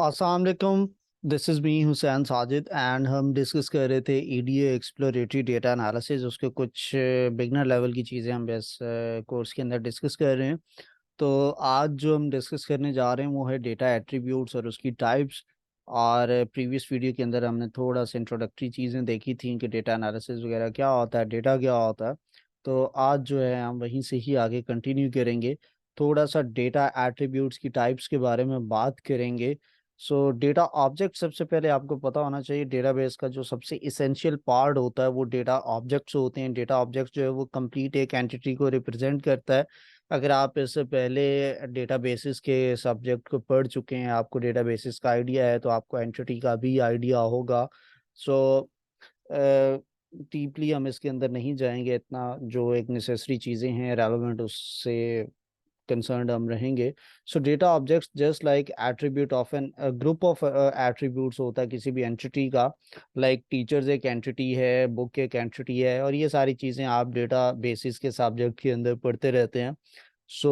अस्सलाम वालेकुम। This is me Hussain Sajid and हम डिस्कस कर रहे थे ईडीए एक्सप्लोरेटरी डेटा एनालिसिस। उसके कुछ बिगनर लेवल की चीज़ें हम इस कोर्स के अंदर डिस्कस कर रहे हैं। तो आज जो हम डिस्कस करने जा रहे हैं वो है डेटा एट्रीब्यूट्स और उसकी टाइप्स। और प्रीवियस वीडियो के अंदर हमने थोड़ा सा इंट्रोडक्टरी चीज़ें देखी थी कि डेटा एनालिसिस वगैरह क्या होता है, डेटा क्या होता है। तो आज जो है हम वहीं से ही आगे कंटिन्यू करेंगे। थोड़ा सा डेटा एट्रीब्यूट्स की टाइप्स के बारे में बात करेंगे। सो डेटा ऑब्जेक्ट, सबसे पहले आपको पता होना चाहिए डेटाबेस का जो सबसे इसेंशियल पार्ट होता है वो डेटा ऑब्जेक्ट्स होते हैं। डेटा ऑब्जेक्ट जो है वो कंप्लीट एक एंटिटी को रिप्रेजेंट करता है। अगर आप इससे पहले डेटाबेसेस के सब्जेक्ट को पढ़ चुके हैं, आपको डेटाबेसेस का आइडिया है, तो आपको एंटिटी का भी आइडिया होगा। सो डीपली हम इसके अंदर नहीं जाएंगे इतना, जो एक नेसेसरी चीज़ें हैं रेलेवेंट उससे कंसर्न्ड हम रहेंगे। So data objects just like attribute of an group of attributes होता है किसी भी एंटिटी का। लाइक टीचर्स एक एंटिटी है, बुक एक एंटिटी है, और ये सारी चीज़ें आप डेटा बेसिस के सब्जेक्ट के अंदर पढ़ते रहते हैं। सो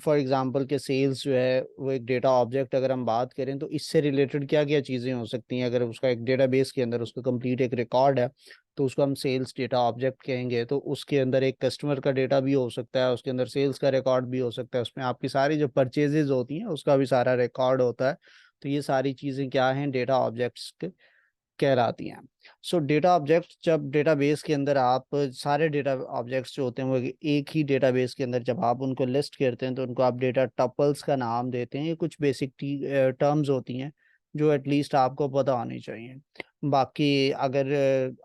फॉर एग्जांपल के सेल्स जो है वो एक डेटा ऑब्जेक्ट, अगर हम बात करें तो इससे रिलेटेड क्या क्या चीज़ें हो सकती हैं। अगर उसका एक डेटाबेस के अंदर उसका कंप्लीट एक रिकॉर्ड है तो उसको हम सेल्स डेटा ऑब्जेक्ट कहेंगे। तो उसके अंदर एक कस्टमर का डेटा भी हो सकता है, उसके अंदर सेल्स का रिकॉर्ड भी हो सकता है, उसमें आपकी सारी जो परचेजेज होती हैं उसका भी सारा रिकॉर्ड होता है। तो ये सारी चीज़ें क्या हैं, डेटा ऑब्जेक्ट्स कहलाती हैं। सो डेटा ऑब्जेक्ट, जब डेटाबेस के अंदर आप सारे डेटा ऑब्जेक्ट्स जो होते हैं वो एक ही डेटाबेस के अंदर जब आप उनको लिस्ट करते हैं तो उनको आप डेटा टपल्स का नाम देते हैं। ये कुछ बेसिक टर्म्स होती हैं जो एटलीस्ट आपको पता होनी चाहिए। बाकी अगर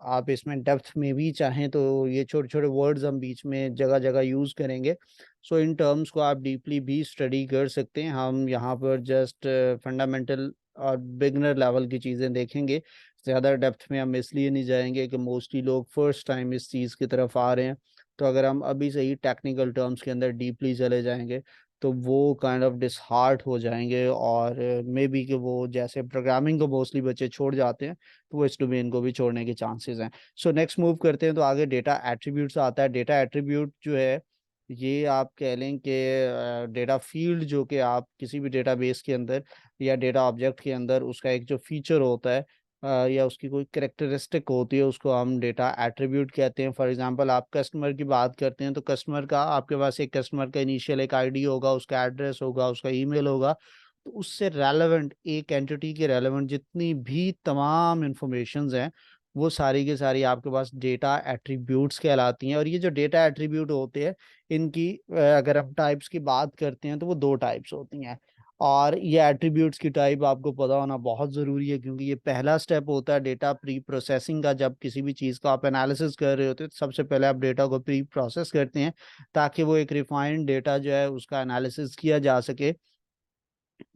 आप इसमें डेप्थ में भी चाहें तो ये छोटे छोटे वर्ड्स हम बीच में जगह जगह यूज़ करेंगे। सो इन टर्म्स को आप डीपली भी स्टडी कर सकते हैं। हम यहाँ पर जस्ट फंडामेंटल और बिगनर लेवल की चीज़ें देखेंगे। ज़्यादा डेप्थ में हम इसलिए नहीं जाएंगे कि मोस्टली लोग फर्स्ट टाइम इस चीज़ की तरफ आ रहे हैं। तो अगर हम अभी से ही टेक्निकल टर्म्स के अंदर डीपली चले जाएंगे तो वो काइंड ऑफ डिसहार्ट हो जाएंगे, और मे बी कि वो जैसे प्रोग्रामिंग को मोस्टली बच्चे छोड़ जाते हैं तो वो इस डोमेन को भी छोड़ने के चांसेस हैं। सो नेक्स्ट मूव करते हैं तो आगे डेटा एट्रीब्यूट्स आता है। डेटा एट्रीब्यूट जो है ये आप कह लें कि डेटा फील्ड जो कि आप किसी भी डेटाबेस के अंदर या डेटा ऑब्जेक्ट के अंदर उसका एक जो फीचर होता है या उसकी कोई करेक्टरिस्टिक होती है उसको हम डेटा एट्रीब्यूट कहते हैं। फॉर एग्जांपल आप कस्टमर की बात करते हैं तो कस्टमर का, आपके पास एक कस्टमर का इनिशियल एक आईडी होगा, उसका एड्रेस होगा, उसका ईमेल होगा। तो उससे रेलेवेंट एक एंटिटी के रेलेवेंट जितनी भी तमाम इंफॉर्मेशंस हैं वो सारी की सारी आपके पास डेटा एट्रीब्यूट्स कहलाती हैं। और ये जो डेटा एट्रीब्यूट होते हैं इनकी अगर हम टाइप्स की बात करते हैं तो वो दो टाइप्स होती हैं। और ये एट्रीब्यूट्स की टाइप आपको पता होना बहुत ज़रूरी है क्योंकि ये पहला स्टेप होता है डेटा प्री प्रोसेसिंग का। जब किसी भी चीज़ का आप एनालिसिस कर रहे होते हैं तो सबसे पहले आप डेटा को प्री प्रोसेस करते हैं ताकि वो एक रिफाइंड डेटा जो है उसका एनालिसिस किया जा सके।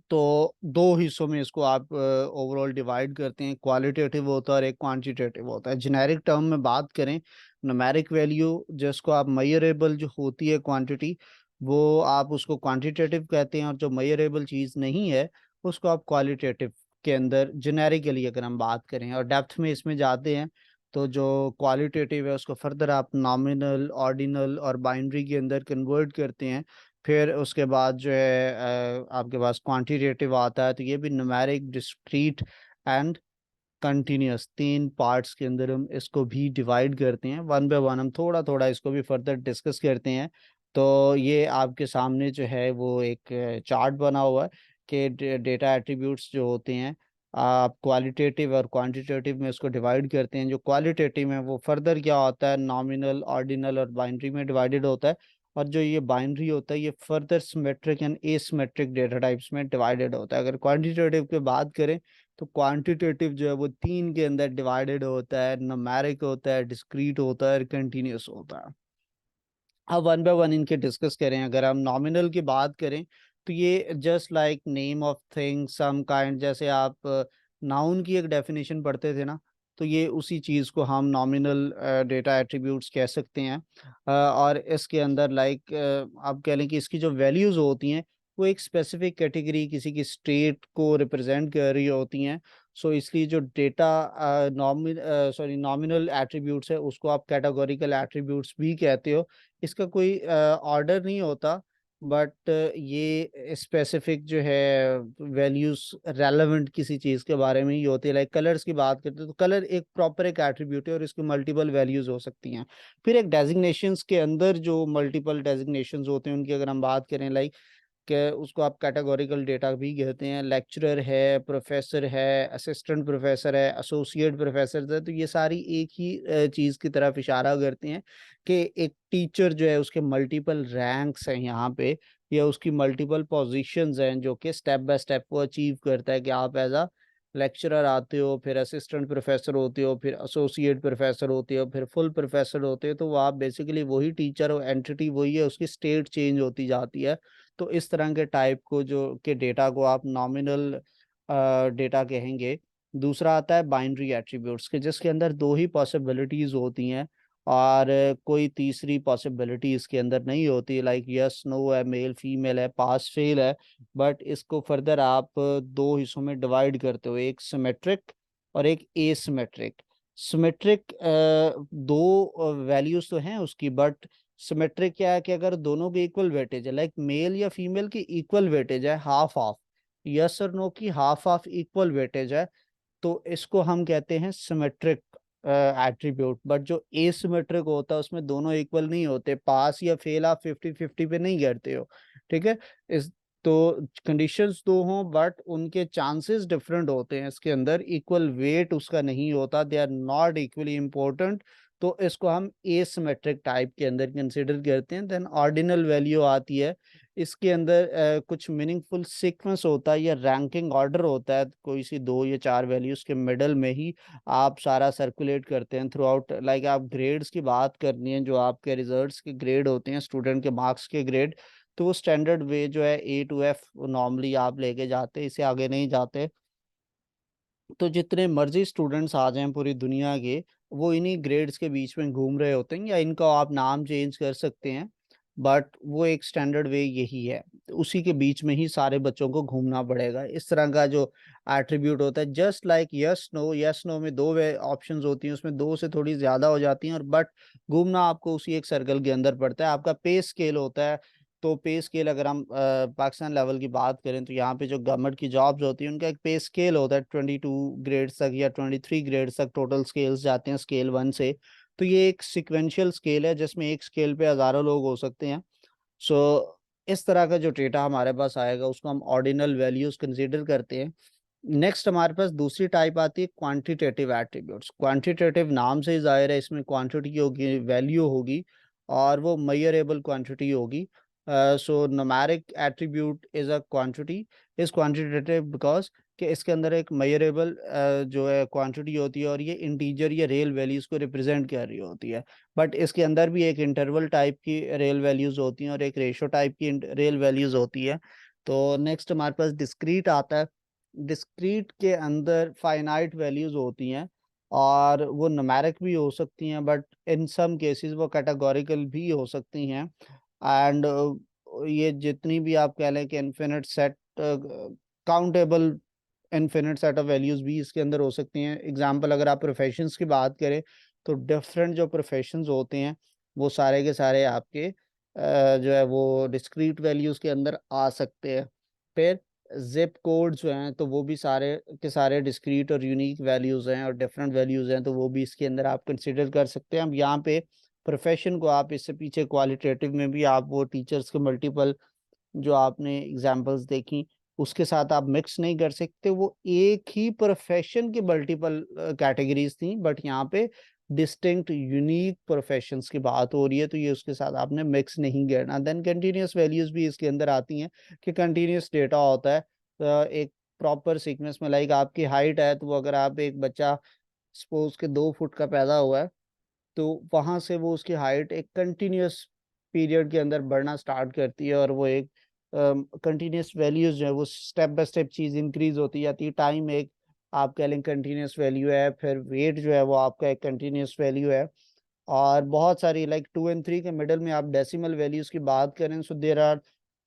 तो दो हिस्सों में इसको आप ओवरऑल डिवाइड करते हैं, क्वालिटेटिव होता है और एक क्वांटिटेटिव होता है। जेनेरिक टर्म में बात करें, न्यूमेरिक वैल्यू जिसको आप मेजरेबल जो होती है क्वांटिटी, वो आप उसको क्वांटिटेटिव कहते हैं, और जो मेजरेबल चीज़ नहीं है उसको आप क्वालिटेटिव के अंदर जेनेरिकली अगर हम बात करें। और डेप्थ में इसमें जाते हैं तो जो क्वालिटेटिव है उसको फर्दर आप नॉमिनल, ऑर्डिनल और बाइनरी के अंदर कन्वर्ट करते हैं। फिर उसके बाद जो है आपके पास क्वांटिटेटिव आता है। तो ये भी न्यूमेरिक, डिस्क्रीट एंड कंटिन्यूस, तीन पार्ट्स के अंदर हम इसको भी डिवाइड करते हैं। वन बाय वन हम थोड़ा थोड़ा इसको भी फर्दर डिस्कस करते हैं। तो ये आपके सामने जो है वो एक चार्ट बना हुआ है कि डेटा एट्रीब्यूट्स जो होते हैं आप क्वालिटेटिव और क्वांटिटेटिव में इसको डिवाइड करते हैं। जो क्वालिटेटिव है वो फर्दर क्या होता है, नॉमिनल, ऑर्डिनल और बाइनरी में डिवाइडेड होता है। और जो ये बाइनरी होता है ये further symmetric and asymmetric data types में डिवाइडेड होता है। अगर क्वांटिटेटिव की बात करें तो क्वांटिटेटिव जो है वो तीन के अंदर डिवाइडेड होता है, न्यूमेरिक होता है, डिस्क्रीट होता है और कंटिन्यूस होता है। अब वन बाय वन इनके डिस्कस करें। अगर हम नॉमिनल की बात करें तो ये just like name of thing some kind, जैसे आप नाउन की एक डेफिनेशन पढ़ते थे ना, तो ये उसी चीज़ को हम नॉमिनल डेटा एट्रीब्यूट्स कह सकते हैं। और इसके अंदर लाइक आप कह लें कि इसकी जो वैल्यूज़ होती हैं वो एक स्पेसिफिक कैटेगरी, किसी की स्टेट को रिप्रेजेंट कर रही होती हैं। सो इसलिए जो डेटा नॉमिनल एट्रीब्यूट्स है उसको आप कैटेगोरिकल एट्रीब्यूट्स भी कहते हो। इसका कोई ऑर्डर नहीं होता, बट ये स्पेसिफिक जो है वैल्यूज रेलेवेंट किसी चीज के बारे में ही होती है। लाइक कलर्स की बात करते हैं तो कलर एक प्रॉपर एक एट्रीब्यूट है और इसकी मल्टीपल वैल्यूज हो सकती हैं। फिर एक डेजिग्नेशंस के अंदर जो मल्टीपल डेजिग्नेशंस होते हैं उनकी अगर हम बात करें, लाइक कि उसको आप कैटेगोरिकल डेटा भी कहते हैं। लेक्चरर है, प्रोफेसर है, असिस्टेंट प्रोफेसर है, एसोसिएट प्रोफेसर है, तो ये सारी एक ही चीज़ की तरफ इशारा करती हैं कि एक टीचर जो है उसके मल्टीपल रैंक्स हैं यहाँ पे, या उसकी मल्टीपल पोजीशंस हैं जो कि स्टेप बाय स्टेप को अचीव करता है कि आप एज अ लेक्चरर आते हो, फिर असिस्टेंट प्रोफेसर होते हो, फिर एसोसिएट प्रोफेसर होते हो, फिर फुल प्रोफेसर होते हो, तो वो आप बेसिकली वही टीचर हो, एंटिटी वही है, उसकी स्टेट चेंज होती जाती है। तो इस तरह के टाइप को जो के डेटा को आप नॉमिनल डेटा कहेंगे। दूसरा आता है बाइनरी एट्रीब्यूट्स के, जिसके अंदर दो ही पॉसिबिलिटीज होती हैं और कोई तीसरी पॉसिबिलिटी इसके अंदर नहीं होती। लाइक यस नो है, मेल फीमेल है, पास फेल है। बट इसको फर्दर आप दो हिस्सों में डिवाइड करते हो, एक सिमेट्रिक और एक एसिमेट्रिक। सिमेट्रिक दो वैल्यूज तो हैं उसकी, बट सिमेट्रिक क्या है कि अगर दोनों की इक्वल वेटेज है, लाइक मेल या फीमेल की इक्वल वेटेज है, हाफ हाफ, यस और नो की हाफ हाफ इक्वल वेटेज है, तो इसको हम कहते हैं सिमेट्रिक एट्रीब्यूट। बट जो एसिमेट्रिक होता है उसमें दोनों इक्वल नहीं होते, पास या फेल आप 50-50 पे नहीं करते हो। ठीक है। इस तो कंडीशंस दो हों बट उनके चांसेस डिफरेंट होते हैं, इसके अंदर इक्वल वेट उसका नहीं होता, they are not equally important, तो इसको हम एसिमेट्रिक टाइप के अंदर कंसिडर करते हैं। देन ऑर्डिनल वैल्यू आती है, इसके अंदर कुछ मीनिंगफुल सीक्वेंस होता है या रैंकिंग ऑर्डर होता है, कोई सी दो या चार वैल्यूज के मिडल में ही आप सारा सर्कुलेट करते हैं थ्रू आउट। लाइक आप ग्रेड्स की बात करनी है, जो आपके रिजल्ट्स के ग्रेड होते हैं, स्टूडेंट के मार्क्स के ग्रेड, तो वो स्टैंडर्ड वे जो है A to F नॉर्मली आप लेके जाते हैं, इसे आगे नहीं जाते। तो जितने मर्जी स्टूडेंट्स आ जाएं पूरी दुनिया के, वो इन्हीं ग्रेड्स के बीच में घूम रहे होते हैं, या इनका आप नाम चेंज कर सकते हैं, बट वो एक स्टैंडर्ड वे यही है। उसी के बीच में ही सारे बच्चों को घूमना पड़ेगा। इस तरह का जो एट्रीब्यूट होता है, just like yes no, yes no में दो वे ऑप्शंस होती हैं, उसमें दो से थोड़ी ज्यादा हो जाती हैं, और बट घूमना आपको उसी एक सर्कल के अंदर पड़ता है। आपका पे स्केल होता है, तो पे स्केल अगर हम पाकिस्तान लेवल की बात करें तो यहाँ पे जो गवर्नमेंट की जॉब्स होती हैं उनका एक पे स्केल होता है, 22 ग्रेड्स तक या 23 ग्रेड्स तक टोटल स्केल्स जाते हैं स्केल 1 से। तो ये एक सिक्वेंशियल स्केल है जिसमें एक स्केल पे हजारों लोग हो सकते हैं। सो इस तरह का जो डेटा हमारे पास आएगा उसको हम ऑर्डिनल वैल्यूज कंसीडर करते हैं। नेक्स्ट हमारे पास दूसरी टाइप आती है क्वांटिटेटिव एट्रीब्यूट्स। क्वांटिटेटिव नाम से ही जाहिर है, इसमें क्वांटिटी होगी, वैल्यू होगी, और वो मेजरेबल क्वांटिटी होगी। So numeric attribute is a quantity, is quantitative because कि इसके अंदर एक मेजरेबल जो है क्वांटिटी होती है, और ये इंटीजर या रियल वैल्यूज को रिप्रेजेंट कर रही होती है। बट इसके अंदर भी एक इंटरवल टाइप की रियल वैल्यूज होती हैं और एक रेशो टाइप की रियल वैल्यूज होती है। तो नेक्स्ट हमारे पास डिस्क्रीट आता है। डिस्क्रीट के अंदर फाइनाइट वैल्यूज होती हैं, और वो न्यूमेरिक भी हो सकती हैं, बट इन सम केसेस वो कैटेगोरिकल भी हो सकती हैं। एंड ये जितनी भी आप कह लें कि infinite set, countable infinite set of values भी इसके अंदर हो सकती हैं। एग्जांपल अगर आप प्रोफेशंस की बात करें तो डिफरेंट जो प्रोफेशंस होते हैं वो सारे के सारे आपके जो है वो डिस्क्रीट वैल्यूज के अंदर आ सकते हैं। फिर जिप कोड जो हैं तो वो भी सारे के सारे डिस्क्रीट और यूनिक वैल्यूज हैं, और डिफरेंट वैल्यूज हैं, तो वो भी इसके अंदर आप कंसिडर कर सकते हैं। अब यहाँ पे प्रोफेशन को आप इससे पीछे क्वालिटेटिव में भी आप वो टीचर्स के मल्टीपल जो आपने एग्जांपल्स देखी उसके साथ आप मिक्स नहीं कर सकते, वो एक ही प्रोफेशन की मल्टीपल कैटेगरीज थी, बट यहाँ पे डिस्टिंक्ट यूनिक प्रोफेशंस की बात हो रही है, तो ये उसके साथ आपने मिक्स नहीं करना। देन कंटिन्यूस वैल्यूज भी इसके अंदर आती हैं कि कंटिन्यूस डेटा होता है एक प्रॉपर सीक्वेंस में। लाइक आपकी हाइट है, तो वो अगर आप एक बच्चा सपोज के 2 फुट का पैदा हुआ है, तो वहां से वो उसकी हाइट एक कंटिन्यूस पीरियड के अंदर बढ़ना स्टार्ट करती है, और वो एक कंटिन्यूस वैल्यूज जो है वो स्टेप बाय स्टेप चीज इंक्रीज होती जाती है। टाइम एक आप कह लें कंटिन्यूस वैल्यू है, फिर वेट जो है वो आपका एक कंटिन्यूस वैल्यू है, और बहुत सारी लाइक 2 और 3 के मिडल में आप डेसिमल वैल्यूज की बात करें, so there are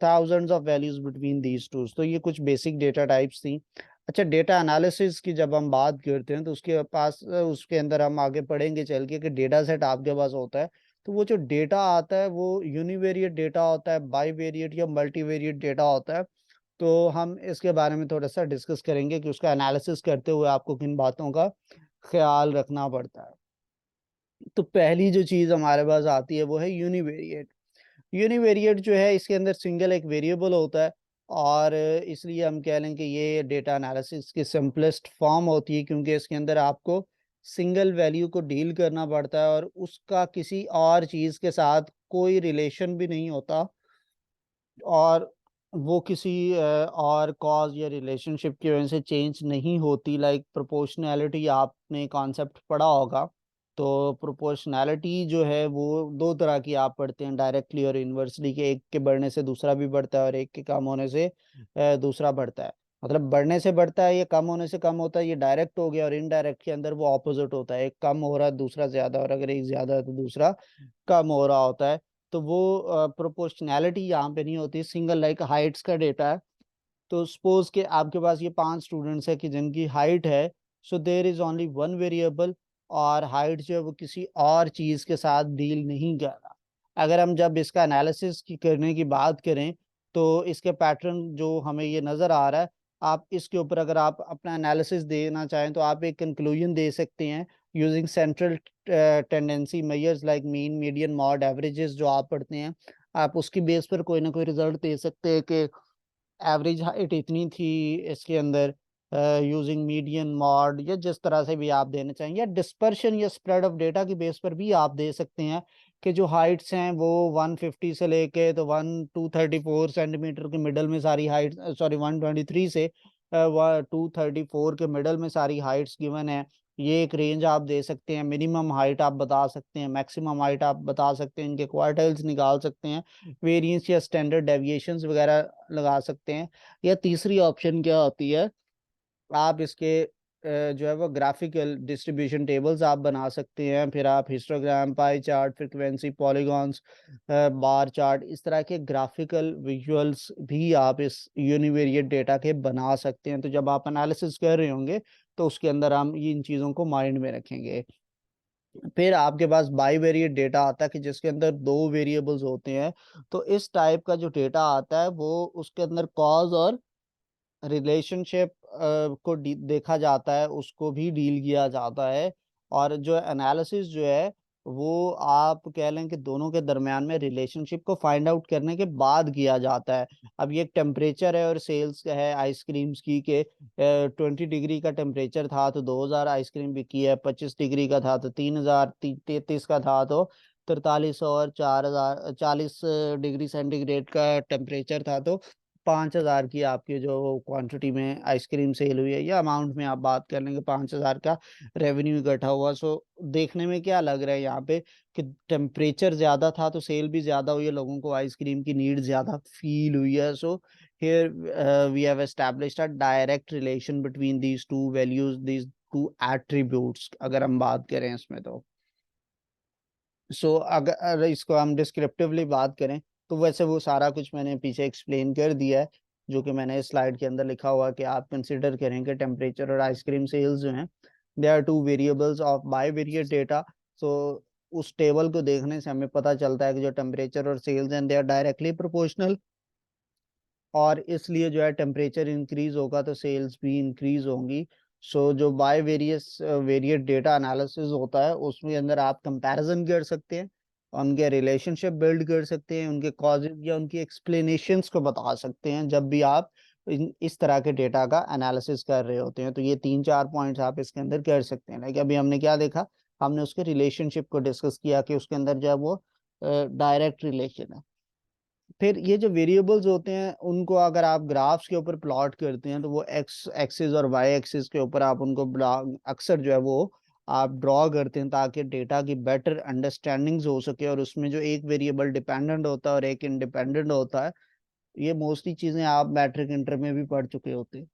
thousands of values between these two. तो ये कुछ बेसिक डेटा टाइप्स थी। अच्छा, डेटा एनालिसिस की जब हम बात करते हैं तो उसके पास उसके अंदर हम आगे पढ़ेंगे चल के कि डेटा सेट आपके पास होता है, तो वो जो डेटा आता है वो यूनिवेरिएट डेटा होता है, बाईवेरिएट या मल्टीवेरिएट डेटा होता है। तो हम इसके बारे में थोड़ा सा डिस्कस करेंगे कि उसका एनालिसिस करते हुए आपको किन बातों का ख्याल रखना पड़ता है। तो पहली जो चीज़ हमारे पास आती है वो है यूनिवेरिएट। यूनिवेरिएट जो है इसके अंदर सिंगल एक वेरिएबल होता है, और इसलिए हम कह लें कि ये डेटा एनालिसिस की सिंपलेस्ट फॉर्म होती है, क्योंकि इसके अंदर आपको सिंगल वैल्यू को डील करना पड़ता है और उसका किसी और चीज़ के साथ कोई रिलेशन भी नहीं होता, और वो किसी और कॉज या रिलेशनशिप की वजह से चेंज नहीं होती। लाइक प्रोपोर्शनैलिटी आपने कॉन्सेप्ट पढ़ा होगा। तो प्रोपोर्शनैलिटी जो है वो दो तरह की आप पढ़ते हैं, डायरेक्टली और इन्वर्सली, के एक के बढ़ने से दूसरा भी बढ़ता है और एक के कम होने से दूसरा बढ़ता है। मतलब बढ़ने से बढ़ता है, ये कम होने से कम होता है, ये डायरेक्ट हो गया। और इनडायरेक्ट के अंदर वो ऑपोजिट होता है, एक कम हो रहा है दूसरा ज्यादा, और अगर एक ज्यादा है तो दूसरा कम हो रहा होता है। तो वो प्रोपोर्शनैलिटी यहाँ पे नहीं होती। सिंगल लाइक हाइट्स का डेटा है, तो सपोज के आपके पास ये 5 स्टूडेंट्स है कि जिनकी हाइट है, so there is only one variable, और हाइट जो है वो किसी और चीज के साथ डील नहीं कर रहा। अगर हम जब इसका एनालिसिस की करने की बात करें, तो इसके पैटर्न जो हमें ये नजर आ रहा है, आप इसके ऊपर अगर आप अपना एनालिसिस देना चाहें तो आप एक कंक्लूजन दे सकते हैं using central tendency measures like mean, median, mod, averages जो आप पढ़ते हैं। आप उसकी बेस पर कोई ना कोई रिजल्ट दे सकते हैं कि एवरेज हाइट इतनी थी इसके अंदर, यूजिंग मीडियन, मॉड, या जिस तरह से भी आप देना चाहेंगे, या डिस्पर्शन या स्प्रेड ऑफ डेटा की बेस पर भी आप दे सकते हैं कि जो हाइट्स हैं वो 150 से लेके तो 234 सेंटीमीटर के मिडल में सारी हाइट, सॉरी 123 से 234 के मिडल में सारी हाइट्स गिवन है। ये एक रेंज आप दे सकते हैं। मिनिमम हाइट आप बता सकते हैं, मैक्सिमम हाइट आप बता सकते हैं, इनके क्वार्टाइल्स निकाल सकते हैं, वेरिएंस या स्टैंडर्ड डेविएशंस वगैरह लगा सकते हैं। या तीसरी ऑप्शन क्या होती है, आप इसके जो है वो ग्राफिकल डिस्ट्रीब्यूशन टेबल्स आप बना सकते हैं। फिर आप histogram, pie chart, frequency, polygons, bar chart, इस तरह के ग्राफिकल विजुअल्स भी आप इस यूनिवेरिएट डेटा के बना सकते हैं। तो जब आप एनालिसिस कर रहे होंगे तो उसके अंदर हम इन चीज़ों को माइंड में रखेंगे। फिर आपके पास बाईवेरिएट डेटा आता है कि जिसके अंदर दो वेरिएबल्स होते हैं। तो इस टाइप का जो डेटा आता है वो उसके अंदर कॉज और रिलेशनशिप को देखा जाता है, उसको भी डील किया जाता है। और जो एनालिसिस जो है वो आप कह लें कि दोनों के दरमियान में रिलेशनशिप को फाइंड आउट करने के बाद किया जाता है। अब ये एक टेम्परेचर है और सेल्स का है आइसक्रीम्स की, के 20 डिग्री का टेम्परेचर था तो 2000 आइसक्रीम बिकी है, 25 डिग्री का था तो 3000, 33 का था तो 4300, और 4000, 40 डिग्री सेंटीग्रेड का टेम्परेचर था तो 5000 की आपकी जो क्वांटिटी में आइसक्रीम सेल हुई है, या अमाउंट में आप बात कर लेंगे 5000 का रेवेन्यू इकट्ठा हुआ। सो देखने में क्या लग रहा है यहाँ पे कि टेम्परेचर ज्यादा था तो सेल भी ज्यादा हुई है, लोगों को आइसक्रीम की नीड ज्यादा फील हुई है। So here we have established a direct relation between these two values, these two attributes, अगर हम बात करें इसमें तो। सो अगर इसको हम डिस्क्रिप्टिवली बात करें तो वैसे वो सारा कुछ मैंने पीछे एक्सप्लेन कर दिया है, जो कि मैंने स्लाइड के अंदर लिखा हुआ है कि आप कंसिडर करें कि टेम्परेचर और आइसक्रीम सेल्स जो हैं they are two variables of bivariate data. So उस टेबल को देखने से हमें पता चलता है कि जो टेम्परेचर और सेल्स हैं दे आर डायरेक्टली प्रोपोर्शनल, और इसलिए जो है टेम्परेचर इंक्रीज होगा तो सेल्स भी इंक्रीज होंगी। सो जो by various variate data analysis होता है उसमें अंदर आप कंपैरिजन कर सकते हैं, उनके रिलेशनशिप बिल्ड कर सकते हैं, उनके कॉजेज या उनकी एक्सप्लेनेशंस को बता सकते हैं जब भी आप इस तरह के डेटा का एनालिसिस कर रहे होते हैं। तो ये 3-4 पॉइंट्स आप इसके अंदर कर सकते हैं। लाइक अभी हमने क्या देखा, हमने उसके रिलेशनशिप को डिस्कस किया कि उसके अंदर जो है वो डायरेक्ट रिलेशन है। फिर ये जो वेरिएबल्स होते हैं उनको अगर आप ग्राफ्स के ऊपर प्लॉट करते हैं तो वो एक्स एक्सिस और वाई एक्सिस के ऊपर आप उनको अक्सर जो है वो आप ड्रॉ करते हैं ताकि डेटा की बेटर अंडरस्टैंडिंग्स हो सके, और उसमें जो एक वेरिएबल डिपेंडेंट होता है और एक इंडिपेंडेंट होता है, ये मोस्टली चीजें आप मैट्रिक इंटर में भी पढ़ चुके होते हैं।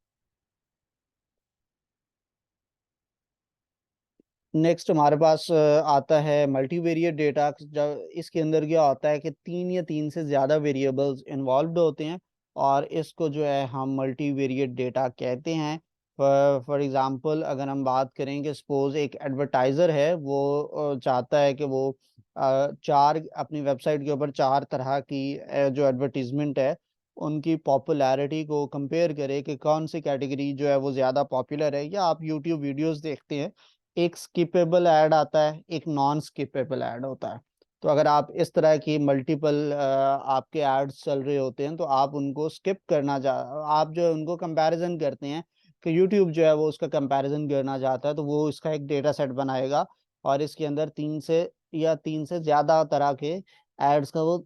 नेक्स्ट हमारे पास आता है मल्टीवेरिएट डेटा। जब इसके अंदर क्या होता है कि तीन या तीन से ज्यादा वेरिएबल्स इन्वॉल्व होते हैं, और इसको जो है हम मल्टीवेरिएट डेटा कहते हैं। फॉर एग्जांपल अगर हम बात करें कि सपोज एक एडवर्टाइजर है, वो चाहता है कि वो चार अपनी वेबसाइट के ऊपर चार तरह की जो एडवर्टीजमेंट है उनकी पॉपुलैरिटी को कंपेयर करे कि कौन सी कैटेगरी जो है वो ज़्यादा पॉपुलर है। या आप यूट्यूब वीडियोस देखते हैं, एक स्किपेबल ऐड आता है, एक नॉन स्किपेबल ऐड होता है। तो अगर आप इस तरह की मल्टीपल आपके एड्स चल रहे होते हैं तो आप उनको स्किप करना आप जो है उनको कंपैरिजन करते हैं कि यूट्यूब जो है वो उसका कंपैरिजन करना चाहता है, तो वो इसका एक डेटा सेट बनाएगा और इसके अंदर तीन से ज्यादा तरह के एड्स का वो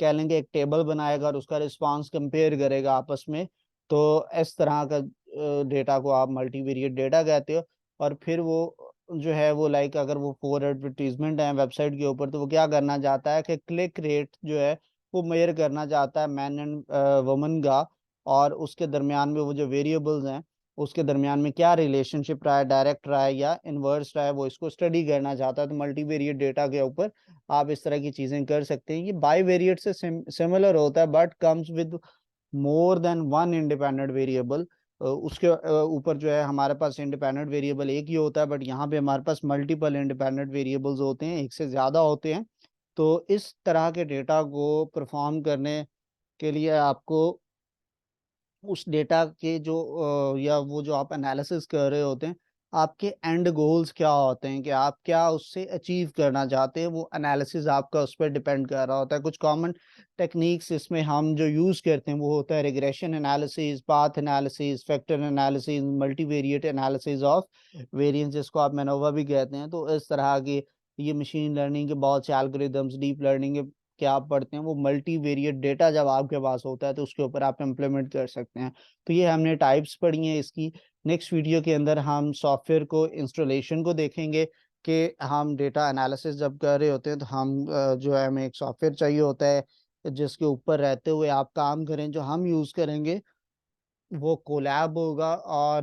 कह लेंगे एक टेबल बनाएगा और उसका रिस्पांस कंपेयर करेगा आपस में। तो इस तरह का डेटा को आप मल्टीवेरिएट डेटा कहते हो। और फिर वो जो है वो लाइक अगर वो 4 एडवर्टीजमेंट है वेबसाइट के ऊपर, तो वो क्या करना चाहता है कि क्लिक रेट जो है वो मेजर करना चाहता है मैन एंड वुमन का। और उसके दरमियान में वो जो वेरिएबल्स हैं उसके दरमियान में क्या रिलेशनशिप रहा है, डायरेक्ट रहा है या इनवर्स रहा है, वो इसको स्टडी करना चाहता है। तो मल्टीवेरिएट डेटा के ऊपर आप इस तरह की चीजें कर सकते हैं। ये बाईवेरिएट से सिमिलर होता है but comes with more than one independent variable. उसके ऊपर जो है हमारे पास इंडिपेंडेंट वेरिएबल एक ही होता है, बट यहाँ पे हमारे पास मल्टीपल इंडिपेंडेंट वेरिएबल्स होते हैं, एक से ज़्यादा होते हैं। तो इस तरह के डेटा को परफॉर्म करने के लिए आपको उस डेटा के जो या वो जो आप एनालिसिस कर रहे होते हैं, आपके एंड गोल्स क्या होते हैं, कि आप क्या उससे अचीव करना चाहते हैं, वो एनालिसिस आपका उस पर डिपेंड कर रहा होता है। कुछ कॉमन टेक्निक्स इसमें हम जो यूज़ करते हैं वो होता है regression analysis, path analysis, factor analysis, multivariate analysis of variance, जिसको आप मैनोवा भी कहते हैं। तो इस तरह की ये मशीन लर्निंग के बहुत से एल्गोरिदम्स, डीप लर्निंग के क्या आप पढ़ते हैं, वो मल्टीवेरिएट डेटा जब आपके पास होता है तो उसके ऊपर आप इम्प्लीमेंट कर सकते हैं। तो ये हमने टाइप्स पढ़ी हैं इसकी। नेक्स्ट वीडियो के अंदर हम सॉफ्टवेयर को इंस्टॉलेशन को देखेंगे कि हम डेटा एनालिसिस जब कर रहे होते हैं तो हम जो है हमें एक सॉफ्टवेयर चाहिए होता है जिसके ऊपर रहते हुए आप काम करें। जो हम यूज़ करेंगे वो कोलैब होगा, और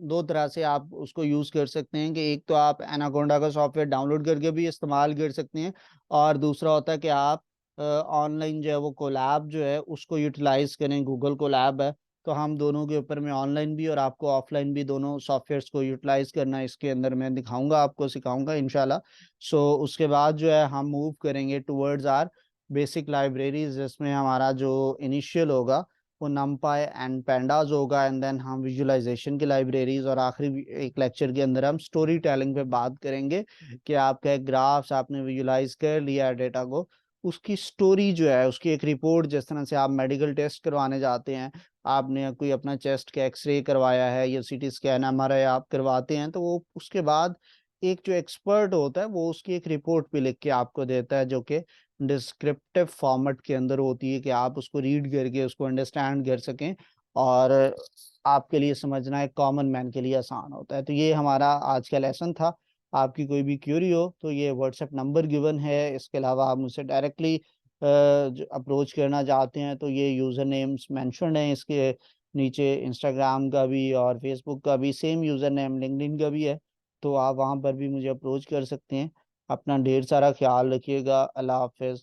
दो तरह से आप उसको यूज़ कर सकते हैं कि एक तो आप एनाकोंडा का सॉफ्टवेयर डाउनलोड करके भी इस्तेमाल कर सकते हैं, और दूसरा होता है कि आप ऑनलाइन जो है वो कोलैब जो है उसको यूटिलाइज करें। गूगल कोलैब है, तो हम दोनों के ऊपर मैं ऑनलाइन भी और आपको ऑफलाइन भी दोनों सॉफ्टवेयर्स को यूटिलाइज करना इसके अंदर मैं दिखाऊंगा, आपको सिखाऊंगा इंशाल्लाह। सो उसके बाद जो है हम मूव करेंगे टुवर्ड्स आर बेसिक लाइब्रेरीज, जिसमें हमारा जो इनिशियल होगा वो नमपाई एंड पैंडाज होगा, एंड देन हम विजुअलाइजेशन की लाइब्रेरीज, और आखिरी एक लेक्चर के अंदर हम स्टोरी टेलिंग पे बात करेंगे कि आपका एक ग्राफ्स आपने विजुअलाइज कर लिया है डेटा को, उसकी स्टोरी जो है उसकी एक रिपोर्ट, जिस तरह से आप मेडिकल टेस्ट करवाने जाते हैं, आपने कोई अपना चेस्ट का एक्सरे करवाया है या सीटी स्कैन एमआरआई आप करवाते हैं, तो वो उसके बाद एक जो एक्सपर्ट होता है वो उसकी एक रिपोर्ट भी लिख के आपको देता है, जो कि डिस्क्रिप्टिव फॉर्मेट के अंदर होती है कि आप उसको रीड करके उसको अंडरस्टैंड कर सकें, और आपके लिए समझना एक कॉमन मैन के लिए आसान होता है। तो ये हमारा आज का लेसन था। आपकी कोई भी क्यूरी हो तो ये व्हाट्सएप नंबर गिवन है, इसके अलावा आप मुझसे डायरेक्टली अप्रोच करना चाहते हैं तो ये यूज़र नेम्स मैंशन है इसके नीचे, इंस्टाग्राम का भी और फेसबुक का भी सेम यूज़र नेम, लिंक्डइन का भी है, तो आप वहाँ पर भी मुझे अप्रोच कर सकते हैं। अपना ढेर सारा ख्याल रखिएगा। अल्लाह हाफिज़।